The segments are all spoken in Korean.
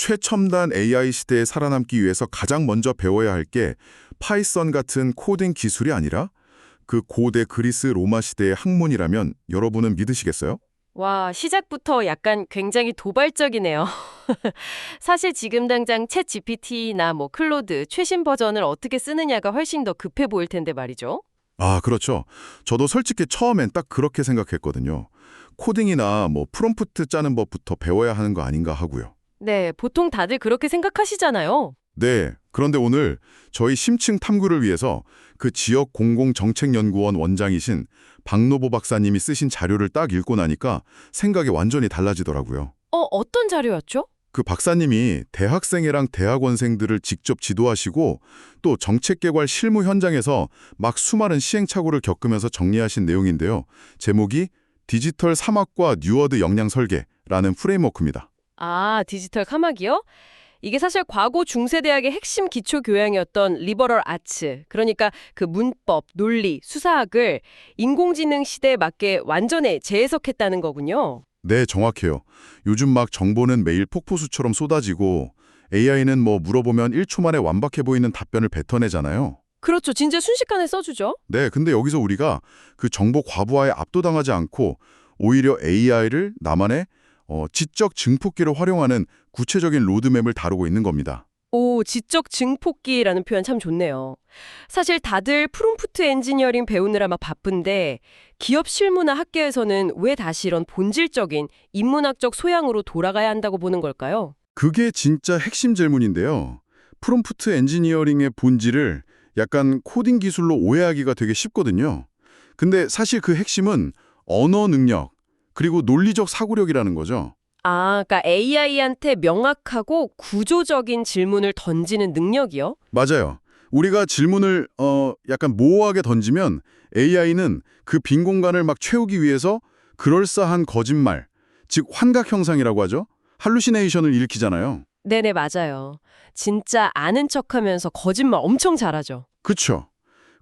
최첨단 AI 시대에 살아남기 위해서 가장 먼저 배워야 할 게 파이썬 같은 코딩 기술이 아니라 그 고대 그리스 로마 시대의 학문이라면 여러분은 믿으시겠어요? 와, 시작부터 약간 굉장히 도발적이네요. 사실 지금 당장 챗 GPT나 뭐 클로드 최신 버전을 어떻게 쓰느냐가 훨씬 더 급해 보일 텐데 말이죠. 아, 그렇죠. 저도 솔직히 처음엔 딱 그렇게 생각했거든요. 코딩이나 뭐 프롬프트 짜는 법부터 배워야 하는 거 아닌가 하고요. 네, 보통 다들 그렇게 생각하시잖아요. 네, 그런데 오늘 저희 심층 탐구를 위해서 그 지역 공공정책연구원 원장이신 박노보 박사님이 쓰신 자료를 딱 읽고 나니까 생각이 완전히 달라지더라고요. 어떤 자료였죠? 그 박사님이 대학생이랑 대학원생들을 직접 지도하시고 또 정책개발 실무 현장에서 막 수많은 시행착오를 겪으면서 정리하신 내용인데요. 제목이 디지털 사막과 뉴워드 역량 설계라는 프레임워크입니다. 아, 디지털 카막이요? 이게 사실 과거 중세대학의 핵심 기초 교양이었던 리버럴 아츠, 그러니까 그 문법, 논리, 수사학을 인공지능 시대에 맞게 완전히 재해석했다는 거군요. 네, 정확해요. 요즘 막 정보는 매일 폭포수처럼 쏟아지고 AI는 뭐 물어보면 1초 만에 완벽해 보이는 답변을 뱉어내잖아요. 그렇죠. 진짜 순식간에 써주죠. 네, 근데 여기서 우리가 그 정보 과부하에 압도당하지 않고 오히려 AI를 나만의 지적 증폭기로 활용하는 구체적인 로드맵을 다루고 있는 겁니다. 오, 지적 증폭기라는 표현 참 좋네요. 사실 다들 프롬프트 엔지니어링 배우느라 막 바쁜데 기업 실무나 학계에서는 왜 다시 이런 본질적인 인문학적 소양으로 돌아가야 한다고 보는 걸까요? 그게 진짜 핵심 질문인데요. 프롬프트 엔지니어링의 본질을 약간 코딩 기술로 오해하기가 되게 쉽거든요. 근데 사실 그 핵심은 언어 능력, 그리고 논리적 사고력이라는 거죠. 아, 그러니까 AI한테 명확하고 구조적인 질문을 던지는 능력이요? 맞아요. 우리가 질문을 약간 모호하게 던지면 AI는 그 빈 공간을 막 채우기 위해서 그럴싸한 거짓말, 즉 환각 형상이라고 하죠. 할루시네이션을 일으키잖아요. 네네, 맞아요. 진짜 아는 척하면서 거짓말 엄청 잘하죠. 그렇죠.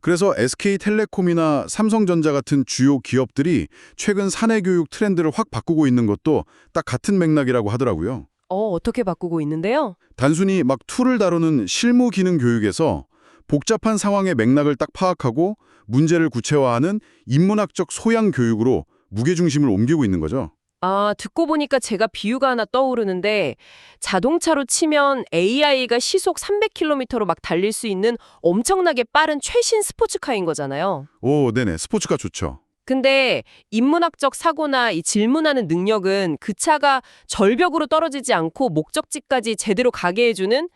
그래서 SK텔레콤이나 삼성전자 같은 주요 기업들이 최근 사내 교육 트렌드를 확 바꾸고 있는 것도 딱 같은 맥락이라고 하더라고요. 어떻게 바꾸고 있는데요? 단순히 막 툴을 다루는 실무 기능 교육에서 복잡한 상황의 맥락을 딱 파악하고 문제를 구체화하는 인문학적 소양 교육으로 무게중심을 옮기고 있는 거죠. 아, 듣고 보니까 제가 비유가 하나 떠오르는데 자동차로 치면 AI가 시속 300km로 막 달릴 수 있는 엄청나게 빠른 최신 스포츠카인 거잖아요. 오, 네네. 스포츠카 좋죠. 근데 인문학적 사고나 이 질문하는 능력은 그 차가 절벽으로 떨어지지 않고 목적지까지 제대로 가게 해주는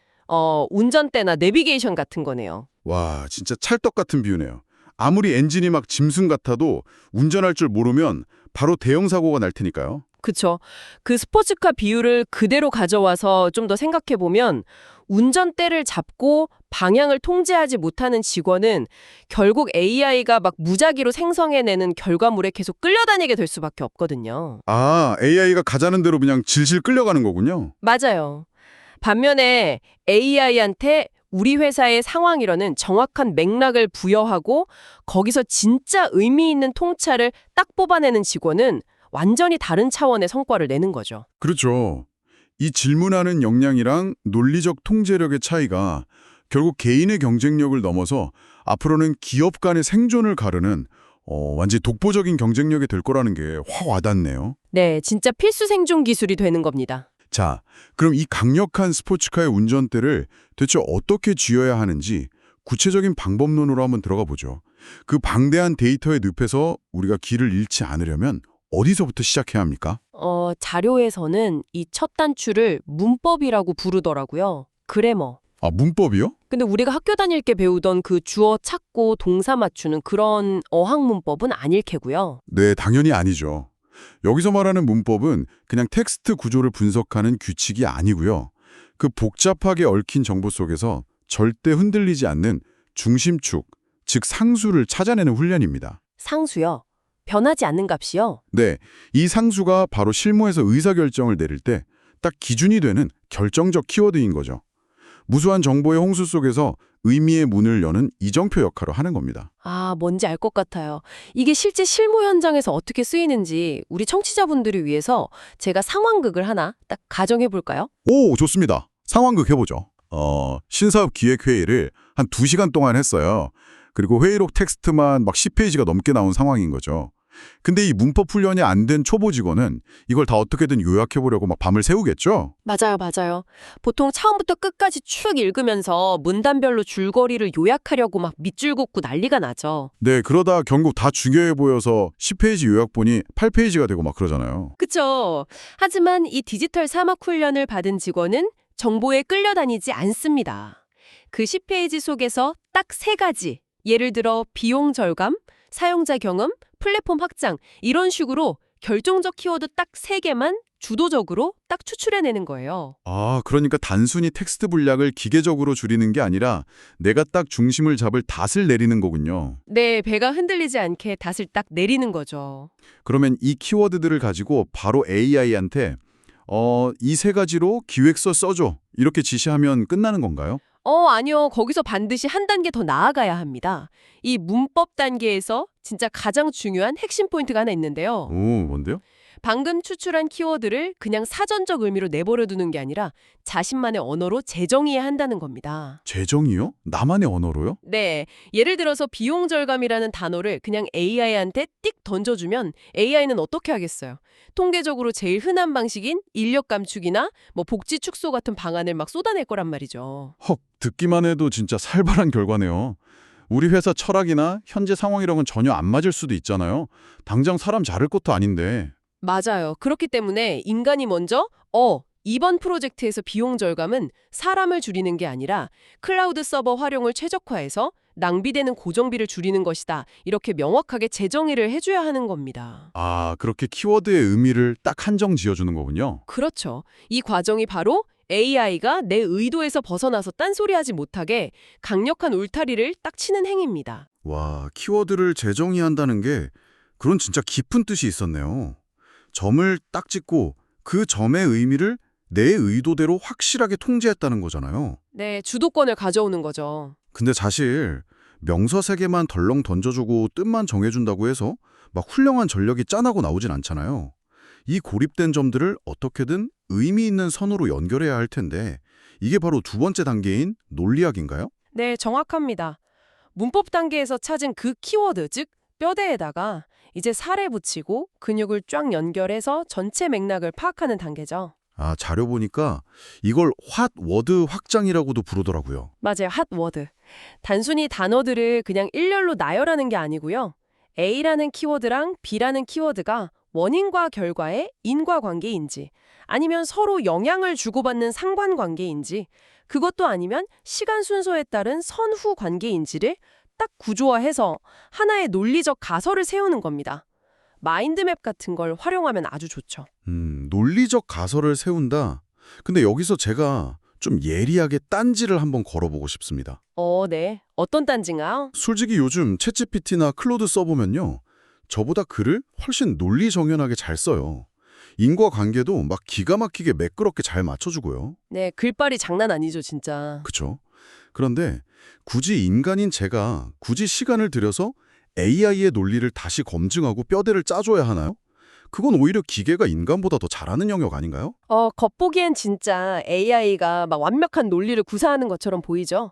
운전대나 내비게이션 같은 거네요. 와, 진짜 찰떡 같은 비유네요. 아무리 엔진이 막 짐승 같아도 운전할 줄 모르면 바로 대형 사고가 날 테니까요. 그쵸. 그 스포츠카 비유를 그대로 가져와서 좀 더 생각해 보면 운전대를 잡고 방향을 통제하지 못하는 직원은 결국 AI가 막 무작위로 생성해내는 결과물에 계속 끌려다니게 될 수밖에 없거든요. 아, AI가 가자는 대로 그냥 질질 끌려가는 거군요. 맞아요. 반면에 AI한테 우리 회사의 상황이라는 정확한 맥락을 부여하고 거기서 진짜 의미 있는 통찰을 딱 뽑아내는 직원은 완전히 다른 차원의 성과를 내는 거죠. 그렇죠. 이 질문하는 역량이랑 논리적 통제력의 차이가 결국 개인의 경쟁력을 넘어서 앞으로는 기업 간의 생존을 가르는 완전히 독보적인 경쟁력이 될 거라는 게 확 와닿네요. 네, 진짜 필수 생존 기술이 되는 겁니다. 자, 그럼 이 강력한 스포츠카의 운전대를 대체 어떻게 쥐어야 하는지 구체적인 방법론으로 한번 들어가 보죠. 그 방대한 데이터의 늪에서 우리가 길을 잃지 않으려면 어디서부터 시작해야 합니까? 자료에서는 이 첫 단추를 문법이라고 부르더라고요. 그래머. 아, 문법이요? 근데 우리가 학교 다닐 때 배우던 그 주어 찾고 동사 맞추는 그런 어학 문법은 아닐 테고요. 네, 당연히 아니죠. 여기서 말하는 문법은 그냥 텍스트 구조를 분석하는 규칙이 아니고요. 그 복잡하게 얽힌 정보 속에서 절대 흔들리지 않는 중심축, 즉 상수를 찾아내는 훈련입니다. 상수요. 변하지 않는 값이요. 네, 이 상수가 바로 실무에서 의사결정을 내릴 때 딱 기준이 되는 결정적 키워드인 거죠. 무수한 정보의 홍수 속에서 의미의 문을 여는 이정표 역할을 하는 겁니다. 아, 뭔지 알 것 같아요. 이게 실제 실무 현장에서 어떻게 쓰이는지 우리 청취자분들을 위해서 제가 상황극을 하나 딱 가정해 볼까요? 오, 좋습니다. 상황극 해보죠. 신사업 기획회의를 한 2시간 동안 했어요. 그리고 회의록 텍스트만 막 10페이지가 넘게 나온 상황인 거죠. 근데 이 문법 훈련이 안 된 초보 직원은 이걸 다 어떻게든 요약해보려고 막 밤을 새우겠죠? 맞아요, 맞아요. 보통 처음부터 끝까지 쭉 읽으면서 문단별로 줄거리를 요약하려고 막 밑줄 긋고 난리가 나죠. 네, 그러다 결국 다 중요해 보여서 10페이지 요약본이 8페이지가 되고 막 그러잖아요. 그쵸? 하지만 이 디지털 사막 훈련을 받은 직원은 정보에 끌려다니지 않습니다. 그 10페이지 속에서 딱 3가지, 예를 들어 비용 절감, 사용자 경험, 플랫폼 확장 이런 식으로 결정적 키워드 딱 3개만 주도적으로 딱 추출해내는 거예요. 아, 그러니까 단순히 텍스트 분량을 기계적으로 줄이는 게 아니라 내가 딱 중심을 잡을 닷을 내리는 거군요. 네, 배가 흔들리지 않게 닷을 딱 내리는 거죠. 그러면 이 키워드들을 가지고 바로 AI한테 이 3가지로 기획서 써줘. 이렇게 지시하면 끝나는 건가요? 아니요. 거기서 반드시 한 단계 더 나아가야 합니다. 이 문법 단계에서 진짜 가장 중요한 핵심 포인트가 하나 있는데요. 오, 뭔데요? 방금 추출한 키워드를 그냥 사전적 의미로 내버려 두는 게 아니라 자신만의 언어로 재정의해야 한다는 겁니다. 재정이요? 나만의 언어로요? 네, 예를 들어서 비용 절감이라는 단어를 그냥 AI한테 띡 던져주면 AI는 어떻게 하겠어요? 통계적으로 제일 흔한 방식인 인력 감축이나 뭐 복지 축소 같은 방안을 막 쏟아낼 거란 말이죠. 헉, 듣기만 해도 진짜 살벌한 결과네요. 우리 회사 철학이나 현재 상황이랑은 전혀 안 맞을 수도 있잖아요. 당장 사람 자를 것도 아닌데. 맞아요. 그렇기 때문에 인간이 먼저 이번 프로젝트에서 비용 절감은 사람을 줄이는 게 아니라 클라우드 서버 활용을 최적화해서 낭비되는 고정비를 줄이는 것이다. 이렇게 명확하게 재정의를 해줘야 하는 겁니다. 아, 그렇게 키워드의 의미를 딱 한정 지어주는 거군요. 그렇죠. 이 과정이 바로 AI가 내 의도에서 벗어나서 딴소리하지 못하게 강력한 울타리를 딱 치는 행위입니다. 와, 키워드를 재정의한다는 게 그런 진짜 깊은 뜻이 있었네요. 점을 딱 찍고 그 점의 의미를 내 의도대로 확실하게 통제했다는 거잖아요. 네, 주도권을 가져오는 거죠. 근데 사실 명서 3개만 덜렁 던져주고 뜻만 정해준다고 해서 막 훌륭한 전력이 짠하고 나오진 않잖아요. 이 고립된 점들을 어떻게든 의미 있는 선으로 연결해야 할 텐데 이게 바로 2번째 단계인 논리학인가요? 네, 정확합니다. 문법 단계에서 찾은 그 키워드, 즉 뼈대에다가 이제 살에 붙이고 근육을 쫙 연결해서 전체 맥락을 파악하는 단계죠. 아, 자료 보니까 이걸 핫워드 확장이라고도 부르더라고요. 맞아요. 핫워드. 단순히 단어들을 그냥 일렬로 나열하는 게 아니고요. A라는 키워드랑 B라는 키워드가 원인과 결과의 인과관계인지 아니면 서로 영향을 주고받는 상관관계인지 그것도 아니면 시간 순서에 따른 선후 관계인지를 딱 구조화해서 하나의 논리적 가설을 세우는 겁니다. 마인드맵 같은 걸 활용하면 아주 좋죠. 논리적 가설을 세운다. 근데 여기서 제가 좀 예리하게 딴지를 한번 걸어보고 싶습니다. 네. 어떤 딴지인가요? 솔직히 요즘 챗GPT나 클로드 써보면요. 저보다 글을 훨씬 논리 정연하게 잘 써요. 인과관계도 막 기가 막히게 매끄럽게 잘 맞춰주고요. 네, 글빨이 장난 아니죠, 진짜. 그쵸? 그런데 굳이 인간인 제가 굳이 시간을 들여서 AI의 논리를 다시 검증하고 뼈대를 짜줘야 하나요? 그건 오히려 기계가 인간보다 더 잘하는 영역 아닌가요? 겉보기엔 진짜 AI가 막 완벽한 논리를 구사하는 것처럼 보이죠.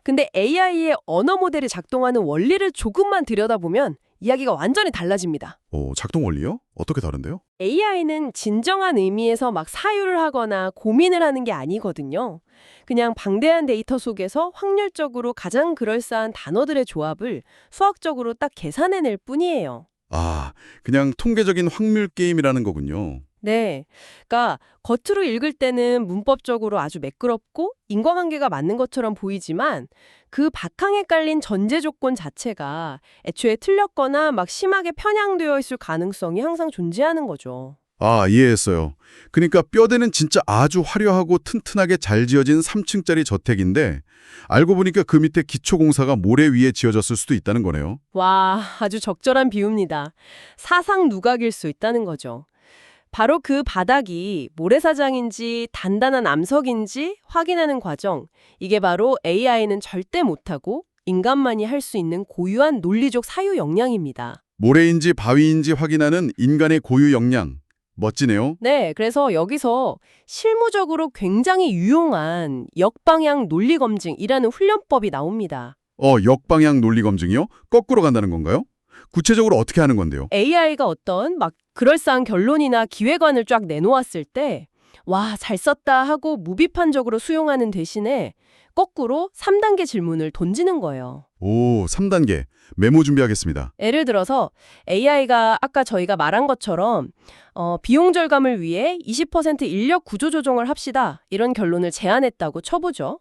근데 AI의 언어 모델이 작동하는 원리를 조금만 들여다보면 이야기가 완전히 달라집니다. 작동 원리요? 어떻게 다른데요? AI는 진정한 의미에서 막 사유를 하거나 고민을 하는 게 아니거든요. 그냥 방대한 데이터 속에서 확률적으로 가장 그럴싸한 단어들의 조합을 수학적으로 딱 계산해낼 뿐이에요. 아, 그냥 통계적인 확률 게임이라는 거군요. 네. 그러니까 겉으로 읽을 때는 문법적으로 아주 매끄럽고 인과관계가 맞는 것처럼 보이지만 그 바탕에 깔린 전제 조건 자체가 애초에 틀렸거나 막 심하게 편향되어 있을 가능성이 항상 존재하는 거죠. 아, 이해했어요. 그러니까 뼈대는 진짜 아주 화려하고 튼튼하게 잘 지어진 3층짜리 저택인데 알고 보니까 그 밑에 기초공사가 모래 위에 지어졌을 수도 있다는 거네요. 와, 아주 적절한 비유입니다. 사상 누각일 수 있다는 거죠. 바로 그 바닥이 모래사장인지 단단한 암석인지 확인하는 과정. 이게 바로 AI는 절대 못하고 인간만이 할 수 있는 고유한 논리적 사유 역량입니다. 모래인지 바위인지 확인하는 인간의 고유 역량. 멋지네요. 네, 그래서 여기서 실무적으로 굉장히 유용한 역방향 논리 검증이라는 훈련법이 나옵니다. 역방향 논리 검증이요? 거꾸로 간다는 건가요? 구체적으로 어떻게 하는 건데요? AI가 어떤 막 그럴싸한 결론이나 기획안을 쫙 내놓았을 때 와, 잘 썼다 하고 무비판적으로 수용하는 대신에 거꾸로 3단계 질문을 던지는 거예요. 오, 3단계. 메모 준비하겠습니다. 예를 들어서 AI가 아까 저희가 말한 것처럼 비용 절감을 위해 20% 인력 구조 조정을 합시다. 이런 결론을 제안했다고 쳐보죠.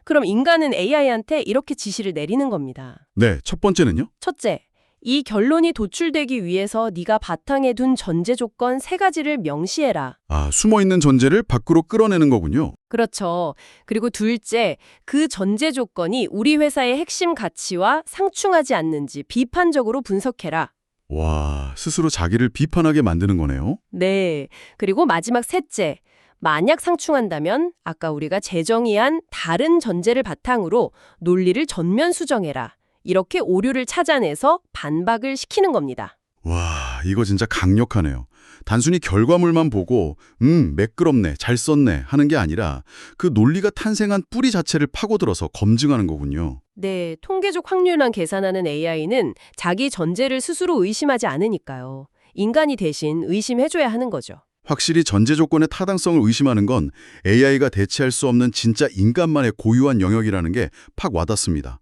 그럼 인간은 AI한테 이렇게 지시를 내리는 겁니다. 네, 첫 번째는요? 첫째, 이 결론이 도출되기 위해서 네가 바탕에 둔 전제 조건 3가지를 명시해라. 아, 숨어있는 전제를 밖으로 끌어내는 거군요. 그렇죠. 그리고 둘째, 그 전제 조건이 우리 회사의 핵심 가치와 상충하지 않는지 비판적으로 분석해라. 와, 스스로 자기를 비판하게 만드는 거네요. 네. 그리고 마지막 셋째, 만약 상충한다면 아까 우리가 재정의한 다른 전제를 바탕으로 논리를 전면 수정해라. 이렇게 오류를 찾아내서 반박을 시키는 겁니다. 와, 이거 진짜 강력하네요. 단순히 결과물만 보고 매끄럽네, 잘 썼네 하는 게 아니라 그 논리가 탄생한 뿌리 자체를 파고들어서 검증하는 거군요. 네, 통계적 확률만 계산하는 AI는 자기 전제를 스스로 의심하지 않으니까요. 인간이 대신 의심해줘야 하는 거죠. 확실히 전제 조건의 타당성을 의심하는 건 AI가 대체할 수 없는 진짜 인간만의 고유한 영역이라는 게 팍 와닿습니다.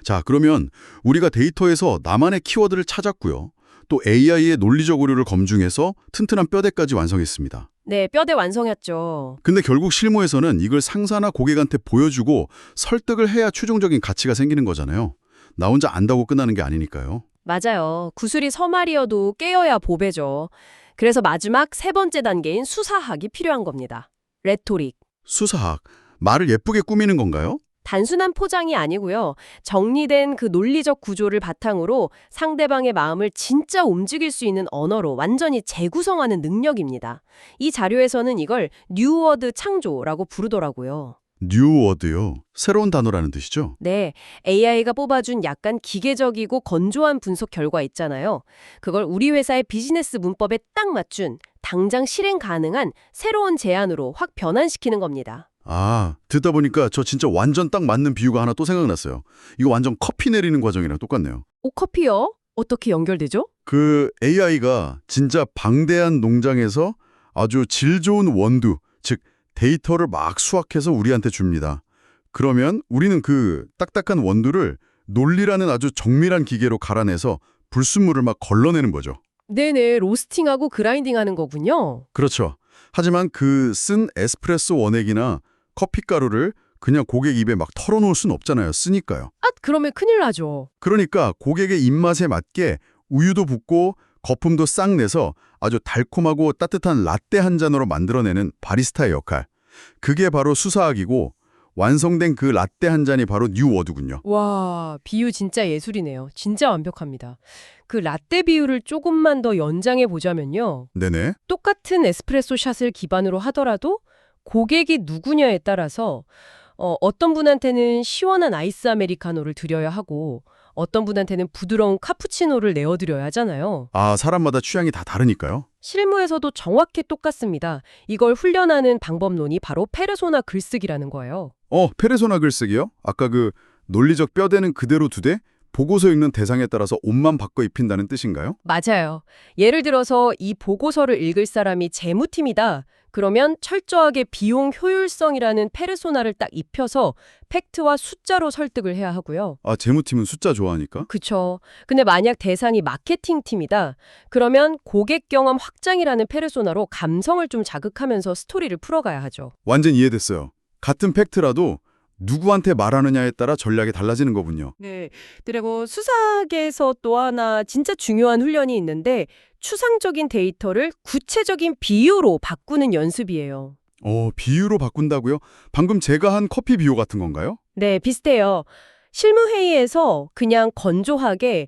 자, 그러면 우리가 데이터에서 나만의 키워드를 찾았고요. 또 AI의 논리적 오류를 검증해서 튼튼한 뼈대까지 완성했습니다. 네, 뼈대 완성했죠. 근데 결국 실무에서는 이걸 상사나 고객한테 보여주고 설득을 해야 최종적인 가치가 생기는 거잖아요. 나 혼자 안다고 끝나는 게 아니니까요. 맞아요. 구슬이 서말이어도 깨어야 보배죠. 그래서 마지막 3번째 단계인 수사학이 필요한 겁니다. 레토릭. 수사학, 말을 예쁘게 꾸미는 건가요? 단순한 포장이 아니고요. 정리된 그 논리적 구조를 바탕으로 상대방의 마음을 진짜 움직일 수 있는 언어로 완전히 재구성하는 능력입니다. 이 자료에서는 이걸 뉴워드 창조라고 부르더라고요. 뉴워드요. 새로운 단어라는 뜻이죠? 네, AI가 뽑아준 약간 기계적이고 건조한 분석 결과 있잖아요. 그걸 우리 회사의 비즈니스 문법에 딱 맞춘 당장 실행 가능한 새로운 제안으로 확 변환시키는 겁니다. 아, 듣다 보니까 저 진짜 완전 딱 맞는 비유가 하나 또 생각났어요. 이거 완전 커피 내리는 과정이랑 똑같네요. 커피요? 어떻게 연결되죠? 그 AI가 진짜 방대한 농장에서 아주 질 좋은 원두, 즉 데이터를 막 수확해서 우리한테 줍니다. 그러면 우리는 그 딱딱한 원두를 논리라는 아주 정밀한 기계로 갈아내서 불순물을 막 걸러내는 거죠. 네네, 로스팅하고 그라인딩하는 거군요. 그렇죠. 하지만 그 쓴 에스프레소 원액이나 커피가루를 그냥 고객 입에 막 털어놓을 순 없잖아요. 쓰니까요. 그러면 큰일 나죠. 그러니까 고객의 입맛에 맞게 우유도 붓고 거품도 싹 내서 아주 달콤하고 따뜻한 라떼 한 잔으로 만들어내는 바리스타의 역할. 그게 바로 수사학이고 완성된 그 라떼 한 잔이 바로 뉴워드군요. 와, 비유 진짜 예술이네요. 진짜 완벽합니다. 그 라떼 비유를 조금만 더 연장해 보자면요. 네네. 똑같은 에스프레소 샷을 기반으로 하더라도 고객이 누구냐에 따라서 어떤 분한테는 시원한 아이스 아메리카노를 드려야 하고 어떤 분한테는 부드러운 카푸치노를 내어드려야 하잖아요. 아, 사람마다 취향이 다 다르니까요. 실무에서도 정확히 똑같습니다. 이걸 훈련하는 방법론이 바로 페르소나 글쓰기라는 거예요. 페르소나 글쓰기요? 아까 그 논리적 뼈대는 그대로 두되 보고서 읽는 대상에 따라서 옷만 바꿔 입힌다는 뜻인가요? 맞아요. 예를 들어서 이 보고서를 읽을 사람이 재무팀이다. 그러면 철저하게 비용 효율성이라는 페르소나를 딱 입혀서 팩트와 숫자로 설득을 해야 하고요. 아, 재무팀은 숫자 좋아하니까? 그쵸. 근데 만약 대상이 마케팅 팀이다. 그러면 고객 경험 확장이라는 페르소나로 감성을 좀 자극하면서 스토리를 풀어가야 하죠. 완전 이해됐어요. 같은 팩트라도 누구한테 말하느냐에 따라 전략이 달라지는 거군요. 네. 그리고 수사학에서 또 하나 진짜 중요한 훈련이 있는데 추상적인 데이터를 구체적인 비유로 바꾸는 연습이에요. 비유로 바꾼다고요? 방금 제가 한 커피 비유 같은 건가요? 네, 비슷해요. 실무회의에서 그냥 건조하게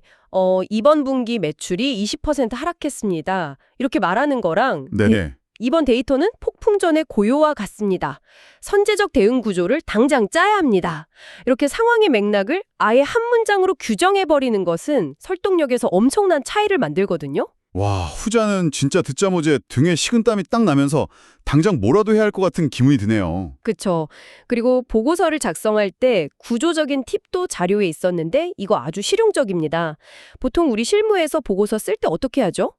이번 분기 매출이 20% 하락했습니다. 이렇게 말하는 거랑 네네. 이번 데이터는 폭풍 전의 고요와 같습니다. 선제적 대응 구조를 당장 짜야 합니다. 이렇게 상황의 맥락을 아예 한 문장으로 규정해버리는 것은 설득력에서 엄청난 차이를 만들거든요. 와, 후자는 진짜 듣자마자 등에 식은땀이 딱 나면서 당장 뭐라도 해야 할 것 같은 기분이 드네요. 그쵸. 그리고 보고서를 작성할 때 구조적인 팁도 자료에 있었는데 이거 아주 실용적입니다. 보통 우리 실무에서 보고서 쓸 때 어떻게 하죠?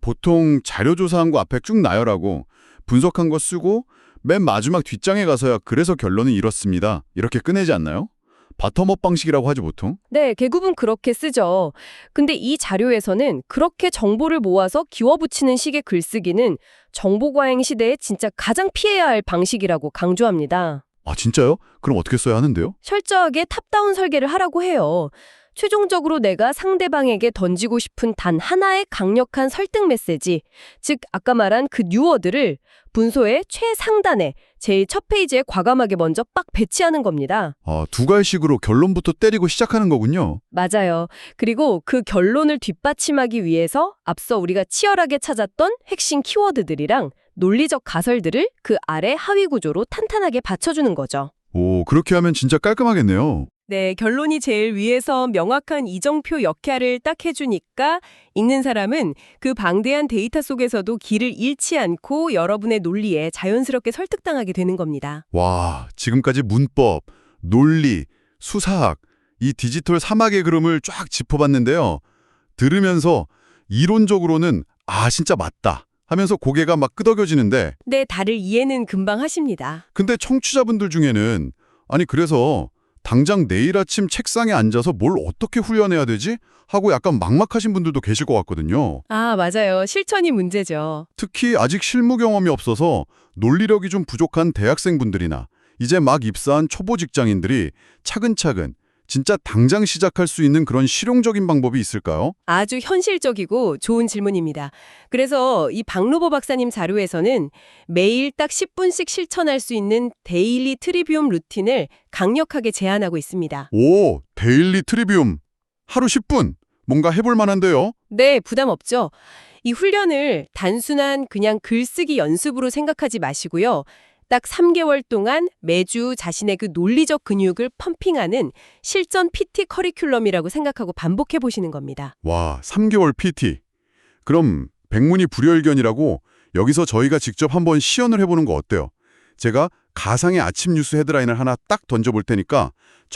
보통 자료 조사한 거 앞에 쭉 나열하고 분석한 거 쓰고 맨 마지막 뒷장에 가서야 그래서 결론은 이렇습니다. 이렇게 끝내지 않나요? 바텀업 방식이라고 하죠, 보통. 네, 대부분 그렇게 쓰죠. 근데 이 자료에서는 그렇게 정보를 모아서 기워붙이는 식의 글쓰기는 정보과잉 시대에 진짜 가장 피해야 할 방식이라고 강조합니다. 아, 진짜요? 그럼 어떻게 써야 하는데요? 철저하게 탑다운 설계를 하라고 해요. 최종적으로 내가 상대방에게 던지고 싶은 단 하나의 강력한 설득 메시지, 즉 아까 말한 그 뉴워드를 문서의 최상단에 제일 첫 페이지에 과감하게 먼저 빡 배치하는 겁니다. 아, 두 갈식으로 결론부터 때리고 시작하는 거군요. 맞아요. 그리고 그 결론을 뒷받침하기 위해서 앞서 우리가 치열하게 찾았던 핵심 키워드들이랑 논리적 가설들을 그 아래 하위 구조로 탄탄하게 받쳐주는 거죠. 오, 그렇게 하면 진짜 깔끔하겠네요. 네, 결론이 제일 위에서 명확한 이정표 역할을 딱 해주니까 읽는 사람은 그 방대한 데이터 속에서도 길을 잃지 않고 여러분의 논리에 자연스럽게 설득당하게 되는 겁니다. 와, 지금까지 문법, 논리, 수사학, 이 디지털 사막의 그림을 쫙 짚어봤는데요. 들으면서 이론적으로는 아, 진짜 맞다 하면서 고개가 막 끄덕여지는데 네, 다들 이해는 금방 하십니다. 근데 청취자분들 중에는 아니 그래서 당장 내일 아침 책상에 앉아서 뭘 어떻게 훈련해야 되지? 하고 약간 막막하신 분들도 계실 것 같거든요. 아, 맞아요. 실천이 문제죠. 특히 아직 실무 경험이 없어서 논리력이 좀 부족한 대학생분들이나 이제 막 입사한 초보 직장인들이 차근차근 진짜 당장 시작할 수 있는 그런 실용적인 방법이 있을까요? 아주 현실적이고 좋은 질문입니다. 그래서 이 박로보 박사님 자료에서는 매일 딱 10분씩 실천할 수 있는 데일리 트리비움 루틴을 강력하게 제안하고 있습니다. 오, 데일리 트리비움. 하루 10분. 뭔가 해볼 만한데요? 네, 부담 없죠. 이 훈련을 단순한 그냥 글쓰기 연습으로 생각하지 마시고요. 딱 3개월 동안 매주 자신의 그 논리적 근육을 펌핑하는 실전 PT 커리큘럼이라고 생각하고 반복해 보시는 겁니다. 와, 3개월 PT. 그럼 백문이 불여일견이라고 여기서 저희가 직접 한번 시연을 해보는 거 어때요? 제가 가상의 아침 뉴스 헤드라인을 하나 딱 던져볼 테니까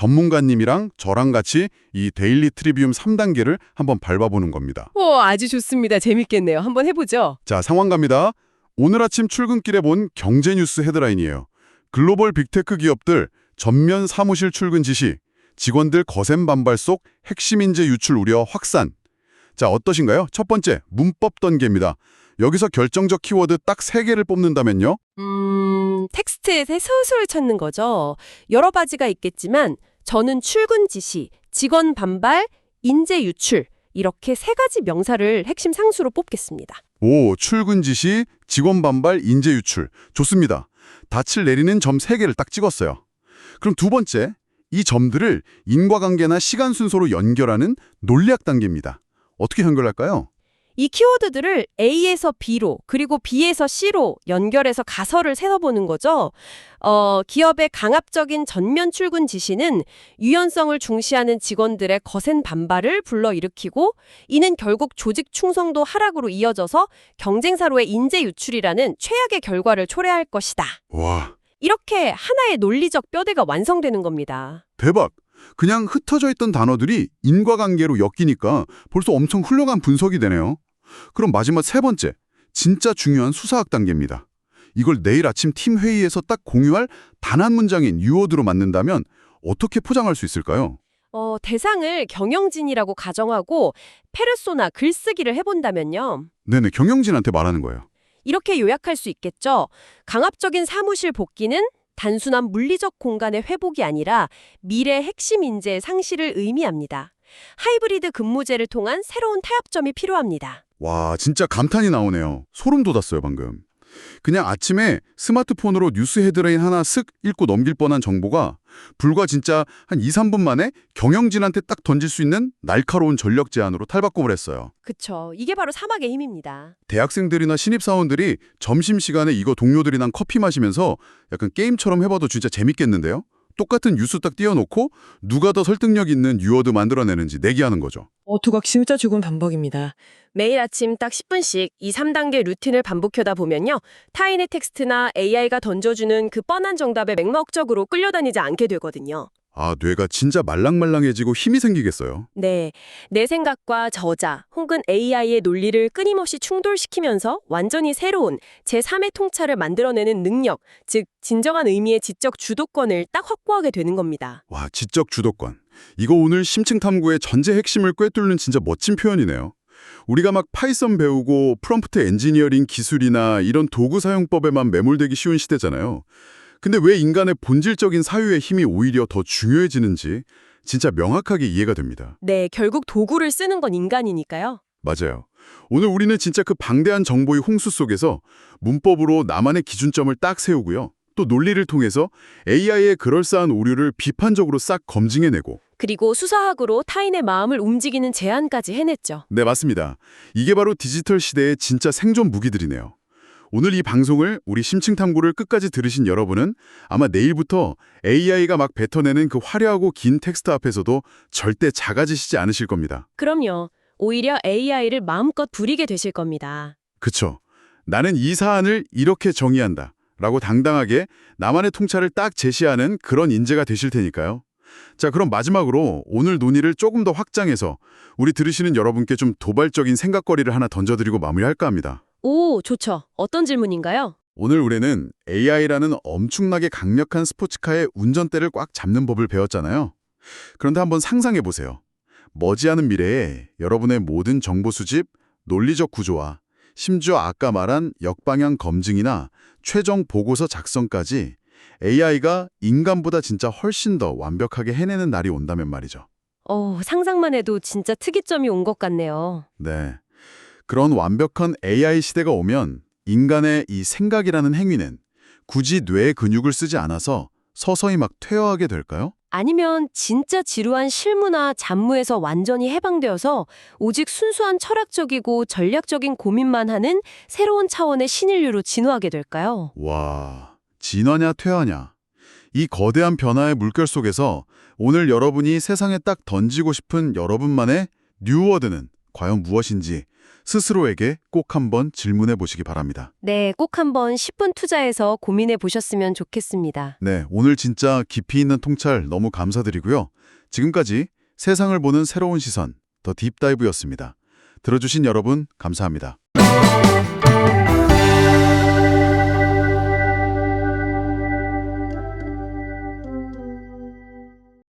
전문가님이랑 저랑 같이 이 데일리 트리비움 3단계를 한번 밟아보는 겁니다. 오, 아주 좋습니다. 재밌겠네요. 한번 해보죠. 자, 상황 갑니다. 오늘 아침 출근길에 본 경제 뉴스 헤드라인이에요. 글로벌 빅테크 기업들 전면 사무실 출근 지시, 직원들 거센 반발 속 핵심 인재 유출 우려 확산. 자, 어떠신가요? 첫 번째, 문법 단계입니다. 여기서 결정적 키워드 딱 3개를 뽑는다면요? 텍스트에 소스를 찾는 거죠. 여러 가지가 있겠지만 저는 출근 지시, 직원 반발, 인재 유출 이렇게 3가지 명사를 핵심 상수로 뽑겠습니다. 오, 출근 지시, 직원 반발, 인재 유출. 좋습니다. 닻을 내리는 점 3개를 딱 찍었어요. 그럼 두 번째, 이 점들을 인과관계나 시간 순서로 연결하는 논리학 단계입니다. 어떻게 연결할까요? 이 키워드들을 A에서 B로 그리고 B에서 C로 연결해서 가설을 세워보는 거죠. 기업의 강압적인 전면 출근 지시는 유연성을 중시하는 직원들의 거센 반발을 불러일으키고 이는 결국 조직 충성도 하락으로 이어져서 경쟁사로의 인재 유출이라는 최악의 결과를 초래할 것이다. 와, 이렇게 하나의 논리적 뼈대가 완성되는 겁니다. 대박! 그냥 흩어져 있던 단어들이 인과관계로 엮이니까 벌써 엄청 훌륭한 분석이 되네요. 그럼 마지막 3번째, 진짜 중요한 수사학 단계입니다. 이걸 내일 아침 팀 회의에서 딱 공유할 단 한 문장인 유어드로 만든다면 어떻게 포장할 수 있을까요? 대상을 경영진이라고 가정하고 페르소나 글쓰기를 해본다면요. 네네, 경영진한테 말하는 거예요. 이렇게 요약할 수 있겠죠. 강압적인 사무실 복귀는 단순한 물리적 공간의 회복이 아니라 미래 핵심 인재의 상실을 의미합니다. 하이브리드 근무제를 통한 새로운 타협점이 필요합니다. 와, 진짜 감탄이 나오네요. 소름 돋았어요, 방금. 그냥 아침에 스마트폰으로 뉴스 헤드라인 하나 쓱 읽고 넘길 뻔한 정보가 불과 진짜 한 2, 3분 만에 경영진한테 딱 던질 수 있는 날카로운 전력 제안으로 탈바꿈을 했어요. 그쵸. 이게 바로 사막의 힘입니다. 대학생들이나 신입사원들이 점심시간에 이거 동료들이랑 커피 마시면서 약간 게임처럼 해봐도 진짜 재밌겠는데요? 똑같은 뉴스 딱 띄워놓고 누가 더 설득력 있는 뉴워드 만들어내는지 내기하는 거죠. 두각 진짜 좋은 방법입니다. 매일 아침 딱 10분씩 이 3단계 루틴을 반복하다 보면요. 타인의 텍스트나 AI가 던져주는 그 뻔한 정답에 맹목적으로 끌려다니지 않게 되거든요. 아, 뇌가 진짜 말랑말랑해지고 힘이 생기겠어요. 네, 내 생각과 저자 혹은 AI의 논리를 끊임없이 충돌시키면서 완전히 새로운 제3의 통찰을 만들어내는 능력, 즉 진정한 의미의 지적 주도권을 딱 확보하게 되는 겁니다. 와, 지적 주도권. 이거 오늘 심층 탐구의 전제 핵심을 꿰뚫는 진짜 멋진 표현이네요. 우리가 막 파이썬 배우고 프롬프트 엔지니어링 기술이나 이런 도구 사용법에만 매몰되기 쉬운 시대잖아요. 근데 왜 인간의 본질적인 사유의 힘이 오히려 더 중요해지는지 진짜 명확하게 이해가 됩니다. 네, 결국 도구를 쓰는 건 인간이니까요. 맞아요. 오늘 우리는 진짜 그 방대한 정보의 홍수 속에서 문법으로 나만의 기준점을 딱 세우고요. 또 논리를 통해서 AI의 그럴싸한 오류를 비판적으로 싹 검증해내고. 그리고 수사학으로 타인의 마음을 움직이는 제안까지 해냈죠. 네, 맞습니다. 이게 바로 디지털 시대의 진짜 생존 무기들이네요. 오늘 이 방송을 우리 심층 탐구를 끝까지 들으신 여러분은 아마 내일부터 AI가 막 뱉어내는 그 화려하고 긴 텍스트 앞에서도 절대 작아지시지 않으실 겁니다. 그럼요. 오히려 AI를 마음껏 부리게 되실 겁니다. 그쵸. 나는 이 사안을 이렇게 정의한다 라고 당당하게 나만의 통찰을 딱 제시하는 그런 인재가 되실 테니까요. 자, 그럼 마지막으로 오늘 논의를 조금 더 확장해서 우리 들으시는 여러분께 좀 도발적인 생각거리를 하나 던져드리고 마무리할까 합니다. 오, 좋죠. 어떤 질문인가요? 오늘 우리는 AI라는 엄청나게 강력한 스포츠카의 운전대를 꽉 잡는 법을 배웠잖아요. 그런데 한번 상상해 보세요. 머지않은 미래에 여러분의 모든 정보 수집, 논리적 구조와 심지어 아까 말한 역방향 검증이나 최종 보고서 작성까지 AI가 인간보다 진짜 훨씬 더 완벽하게 해내는 날이 온다면 말이죠. 상상만 해도 진짜 특이점이 온 것 같네요. 네. 그런 완벽한 AI 시대가 오면 인간의 이 생각이라는 행위는 굳이 뇌의 근육을 쓰지 않아서 서서히 막 퇴화하게 될까요? 아니면 진짜 지루한 실무나 잡무에서 완전히 해방되어서 오직 순수한 철학적이고 전략적인 고민만 하는 새로운 차원의 신인류로 진화하게 될까요? 와, 진화냐 퇴화냐. 이 거대한 변화의 물결 속에서 오늘 여러분이 세상에 딱 던지고 싶은 여러분만의 뉴워드는 과연 무엇인지 스스로에게 꼭 한번 질문해 보시기 바랍니다. 네, 꼭 한번 10분 투자해서 고민해 보셨으면 좋겠습니다. 네, 오늘 진짜 깊이 있는 통찰 너무 감사드리고요. 지금까지 세상을 보는 새로운 시선, 더 딥다이브였습니다. 들어주신 여러분 감사합니다.